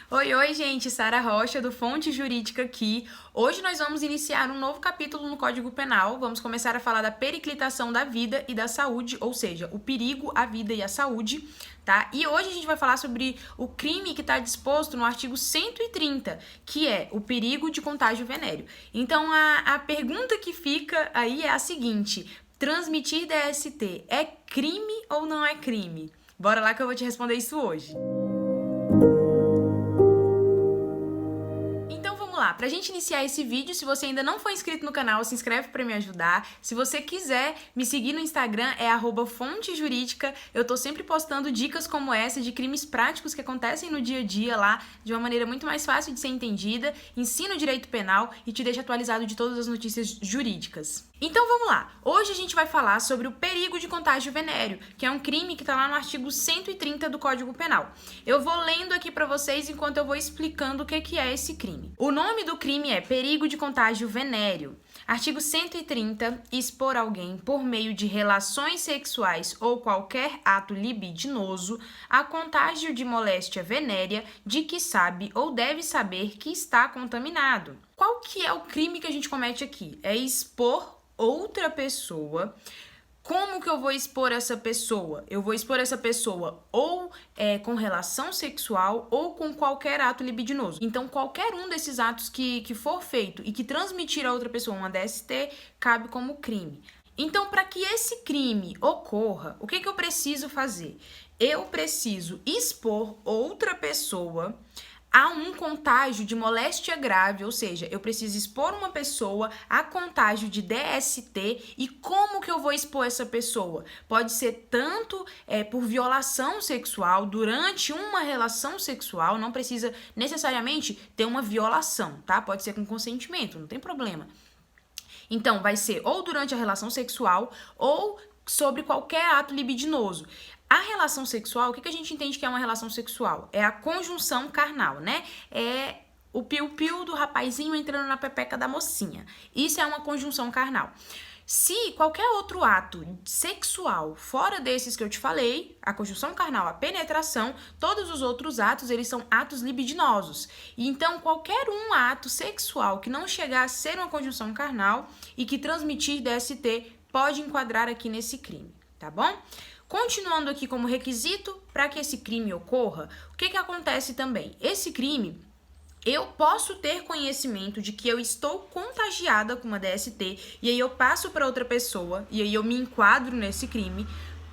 Oi, gente, Sara Rocha do Fonte Jurídica aqui. Hoje nós vamos iniciar um novo capítulo no Código Penal. Vamos começar a falar da periclitação da vida e da saúde, ou seja, o perigo à vida e à saúde, tá? E hoje a gente vai falar sobre o crime que está disposto no artigo 130, que é o perigo de contágio venéreo. Então, a pergunta que fica aí é a seguinte: transmitir DST é crime ou não é crime? Bora lá que eu vou te responder isso hoje. Pra gente iniciar esse vídeo, se você ainda não for inscrito no canal, se inscreve pra me ajudar. Se você quiser me seguir no Instagram, é @fontejurídica. Eu tô sempre postando dicas como essa de crimes práticos que acontecem no dia a dia lá, de uma maneira muito mais fácil de ser entendida. Ensino direito penal e te deixo atualizado de todas as notícias jurídicas. Então vamos lá, hoje a gente vai falar sobre o perigo de contágio venéreo, que é um crime que está lá no artigo 130 do Código Penal. Eu vou lendo aqui para vocês enquanto eu vou explicando o que é esse crime. O nome do crime é perigo de contágio venéreo. Artigo 130, expor alguém por meio de relações sexuais ou qualquer ato libidinoso a contágio de moléstia venérea de que sabe ou deve saber que está contaminado. Qual que é o crime que a gente comete aqui? É expor outra pessoa. Como que eu vou expor essa pessoa? Eu vou expor essa pessoa ou com relação sexual ou com qualquer ato libidinoso. Então, qualquer um desses atos que for feito e que transmitir a outra pessoa uma DST, cabe como crime. Então, para que esse crime ocorra, o que eu preciso fazer? Eu preciso expor outra pessoa a um contágio de moléstia grave, ou seja, eu preciso expor uma pessoa a contágio de DST. E como que eu vou expor essa pessoa? Pode ser tanto por violação sexual, durante uma relação sexual, não precisa necessariamente ter uma violação, tá? Pode ser com consentimento, não tem problema. Então, vai ser ou durante a relação sexual ou sobre qualquer ato libidinoso. A relação sexual, o que a gente entende que é uma relação sexual? É a conjunção carnal, né? É o piu-piu do rapazinho entrando na pepeca da mocinha. Isso é uma conjunção carnal. Se qualquer outro ato sexual, fora desses que eu te falei, a conjunção carnal, a penetração, todos os outros atos, eles são atos libidinosos. E então, qualquer um ato sexual que não chegar a ser uma conjunção carnal e que transmitir DST pode enquadrar aqui nesse crime, tá bom? Continuando aqui como requisito para que esse crime ocorra, o que acontece também? Esse crime, eu posso ter conhecimento de que eu estou contagiada com uma DST e aí eu passo para outra pessoa e aí eu me enquadro nesse crime,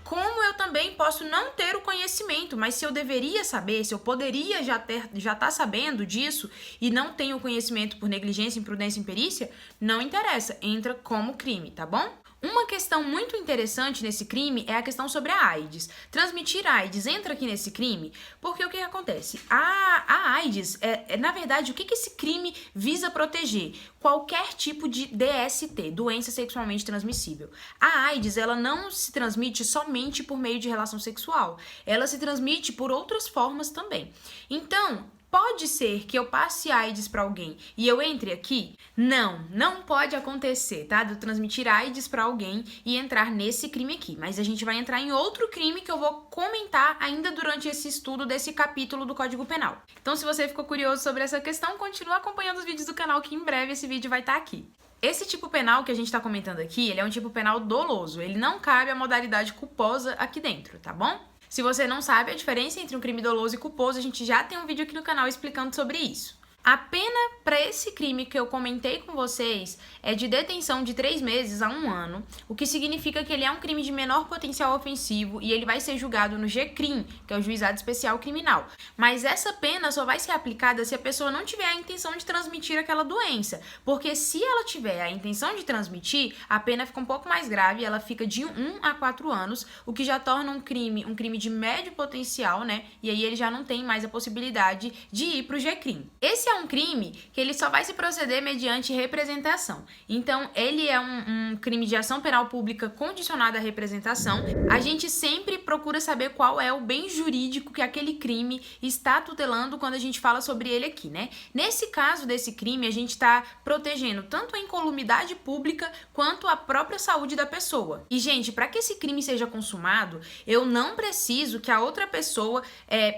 como eu também posso não ter o conhecimento, mas se eu deveria saber, se eu poderia já tá sabendo disso e não tenho o conhecimento por negligência, imprudência e imperícia, não interessa, entra como crime, tá bom? Uma questão muito interessante nesse crime é a questão sobre a AIDS. Transmitir AIDS entra aqui nesse crime porque o que acontece? A AIDS, na verdade, o que esse crime visa proteger? Qualquer tipo de DST, doença sexualmente transmissível. A AIDS, ela não se transmite somente por meio de relação sexual. Ela se transmite por outras formas também. Então, pode ser que eu passe AIDS para alguém e eu entre aqui? Não pode acontecer, tá? De eu transmitir AIDS para alguém e entrar nesse crime aqui. Mas a gente vai entrar em outro crime que eu vou comentar ainda durante esse estudo desse capítulo do Código Penal. Então, se você ficou curioso sobre essa questão, continua acompanhando os vídeos do canal que em breve esse vídeo vai estar aqui. Esse tipo penal que a gente está comentando aqui, ele é um tipo penal doloso. Ele não cabe a modalidade culposa aqui dentro, tá bom? Se você não sabe a diferença entre um crime doloso e culposo, a gente já tem um vídeo aqui no canal explicando sobre isso. A pena para esse crime que eu comentei com vocês é de detenção de 3 meses a 1 ano, o que significa que ele é um crime de menor potencial ofensivo e ele vai ser julgado no GCRIM, que é o Juizado Especial Criminal. Mas essa pena só vai ser aplicada se a pessoa não tiver a intenção de transmitir aquela doença, porque se ela tiver a intenção de transmitir, a pena fica um pouco mais grave, ela fica de 1 a 4 anos, o que já torna um crime de médio potencial, né? E aí ele já não tem mais a possibilidade de ir para o GCRIM. Esse é um crime que ele só vai se proceder mediante representação. Então, ele é um crime de ação penal pública condicionado à representação. A gente sempre procura saber qual é o bem jurídico que aquele crime está tutelando quando a gente fala sobre ele aqui, né? Nesse caso desse crime, a gente está protegendo tanto a incolumidade pública quanto a própria saúde da pessoa. E, gente, para que esse crime seja consumado, eu não preciso que a outra pessoa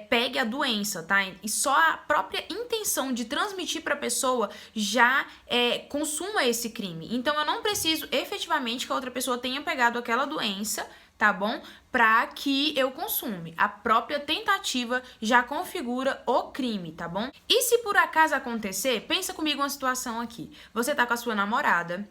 pegue a doença, tá? E só a própria intenção de transmitir para a pessoa já consuma esse crime. Então, eu não preciso efetivamente que a outra pessoa tenha pegado aquela doença, tá bom? Para que eu consume. A própria tentativa já configura o crime, tá bom? E se por acaso acontecer, pensa comigo uma situação aqui. Você tá com a sua namorada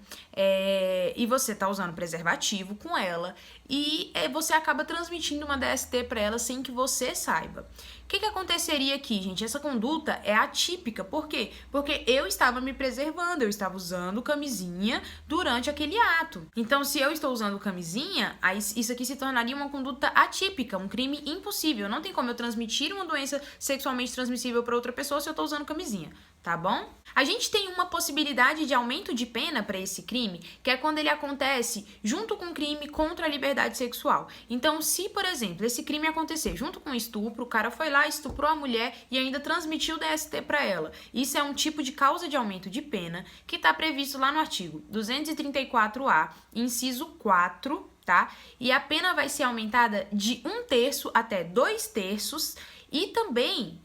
e você tá usando preservativo com ela e você acaba transmitindo uma DST para ela sem que você saiba. O que aconteceria aqui, gente? Essa conduta é atípica. Por quê? Porque eu estava me preservando, eu estava usando camisinha durante aquele ato. Então, se eu estou usando camisinha, aí isso aqui se tornaria uma conduta atípica, um crime impossível. Não tem como eu transmitir uma doença sexualmente transmissível para outra pessoa se eu estou usando camisinha, tá bom? A gente tem uma possibilidade de aumento de pena para esse crime, que é quando ele acontece junto com um crime contra a liberdade sexual. Então, se, por exemplo, esse crime acontecer junto com um estupro, o cara foi lá, estuprou a mulher e ainda transmitiu DST para ela. Isso é um tipo de causa de aumento de pena que está previsto lá no artigo 234-A, inciso 4, tá? E a pena vai ser aumentada de 1/3 até 2/3. E também,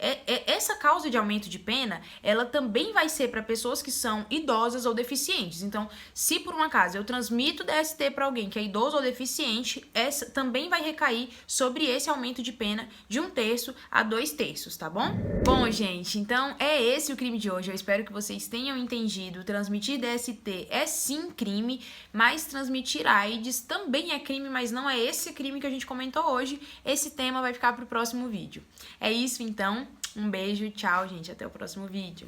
essa causa de aumento de pena, ela também vai ser para pessoas que são idosas ou deficientes. Então, se por um acaso eu transmito DST para alguém que é idoso ou deficiente, essa também vai recair sobre esse aumento de pena de 1/3 a 2/3, tá bom? Bom, gente, então é esse o crime de hoje. Eu espero que vocês tenham entendido. Transmitir DST é sim crime, mas transmitir AIDS também é crime, mas não é esse crime que a gente comentou hoje. Esse tema vai ficar para o próximo vídeo. É isso, então. Um beijo, tchau, gente. Até o próximo vídeo.